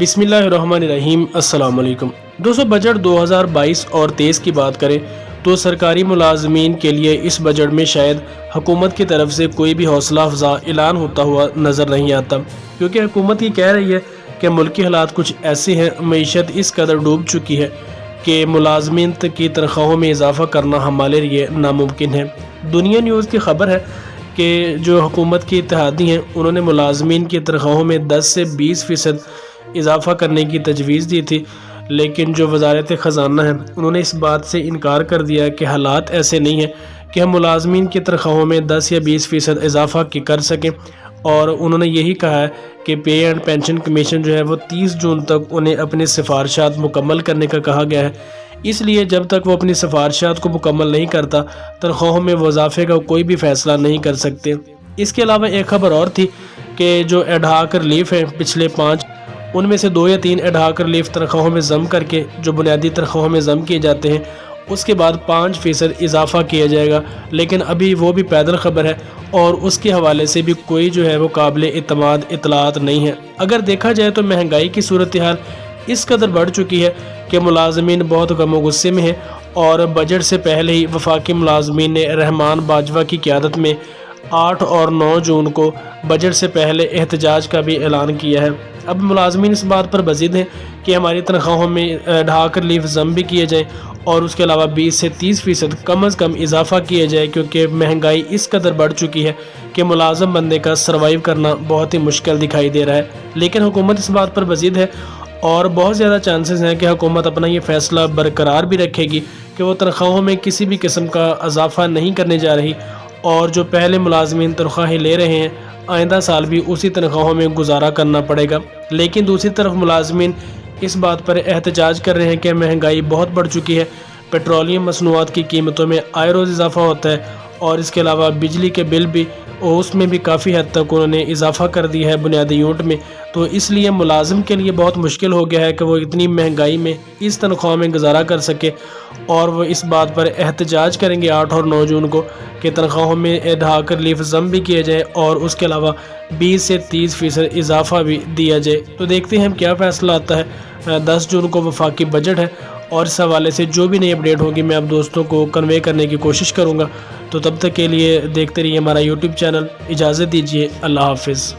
बिस्मिल्लाहिर्रहमानिर्रहीम। अस्सलाम वालेकुम दोस्तों, बजट 2022 और 23 की बात करें तो सरकारी मुलाजमीन के लिए इस बजट में शायद हुकूमत की तरफ से कोई भी हौसला अफजा ऐलान होता हुआ नज़र नहीं आता, क्योंकि हुकूमत ये कह रही है कि मुल्की हालात कुछ ऐसे हैं, मईशत इस कदर डूब चुकी है कि मुलाजमीन की तनख्वाहों में इजाफा करना हमारे लिए नामुमकिन है। दुनिया न्यूज़ की खबर है कि जो हुकूमत की इत्तेहादी हैं उन्होंने मुलाजमीन की तनख्वाहों में 10 से 20% इजाफा करने की तजवीज़ दी थी, लेकिन जो वजारत ख़जाना है उन्होंने इस बात से इनकार कर दिया कि हालात ऐसे नहीं हैं कि हम मुलाजमीन की तनख्वाहों में 10 या 20% इजाफा कर सकें। और उन्होंने यही कहा है कि पे एंड पेंशन कमीशन जो है वो 30 जून तक उन्हें अपनी सिफारिशात मुकम्मल करने का कहा गया है, इसलिए जब तक वो अपनी सिफारिशात को मुकम्मल नहीं करता तनख्वाहों में इजाफे का कोई भी फ़ैसला नहीं कर सकते। इसके अलावा एक खबर और थी कि जो एडहाक रिलीफ है पिछले 5 उनमें से 2 या 3 एडहाक रिलीफ तनख्वाहों में ज़म करके जो बुनियादी तनख्वाहों में ज़म किए जाते हैं उसके बाद 5% इजाफा किया जाएगा, लेकिन अभी वो भी पैदल खबर है और उसके हवाले से भी कोई जो है वो काबिल इत्तमाद इतलात नहीं है। अगर देखा जाए तो महंगाई की सूरत हाल इस कदर बढ़ चुकी है कि मुलाजमीन बहुत गम गुस्से में है और बजट से पहले ही वफाकी मुलाजमीन ने रहमान बाजवा की क़यादत में 8 और 9 जून को बजट से पहले एहतजाज का भी ऐलान किया है। अब मुलाजमीन इस बात पर बज़िद हैं कि हमारी तनख्वाहों में ढाक रिलीफ ज़म भी किए जाए और उसके अलावा 20 से 30% कम अज़ कम इजाफा किया जाए, क्योंकि महंगाई इस कदर बढ़ चुकी है कि मुलाजम बंदे का सर्वाइव करना बहुत ही मुश्किल दिखाई दे रहा है। लेकिन हुकूमत इस बात पर बज़िद है और बहुत ज़्यादा चांसेस हैं कि हुकूमत अपना ये फ़ैसला बरकरार भी रखेगी कि वो तनख्वाहों में किसी भी किस्म का इजाफा नहीं करने जा रही और जो पहले मुलाजमीन तनख्वाहें ले रहे हैं आइंदा साल भी उसी तनख्वाहों में गुजारा करना पड़ेगा। लेकिन दूसरी तरफ मुलाजमीन इस बात पर एहतजाज कर रहे हैं कि महंगाई बहुत बढ़ चुकी है, पेट्रोलियम मसनूआत की कीमतों में आए रोज़ इजाफा होता है और इसके अलावा बिजली के बिल भी उसमें भी काफ़ी हद तक उन्होंने इजाफा कर दिया है बुनियादी यूनिट में। तो इसलिए मुलाजिम के लिए बहुत मुश्किल हो गया है कि वो इतनी महंगाई में इस तनख्वाह में गुजारा कर सके और वो इस बात पर एहतजाज करेंगे 8 और 9 जून को कि तनख्वाहों में ढाक रिलीफ ज़म भी किया जाए और उसके अलावा 20 से 30% इजाफा भी दिया जाए। तो देखते हैं हम क्या फ़ैसला आता है। 10 जून को वफाकी बजट है और इस हवाले से जो भी नई अपडेट होगी मैं आप दोस्तों को कन्वे करने की कोशिश करूँगा। तो तब तक के लिए देखते रहिए हमारा यूट्यूब चैनल। इजाज़त दीजिए, अल्लाह हाफिज़।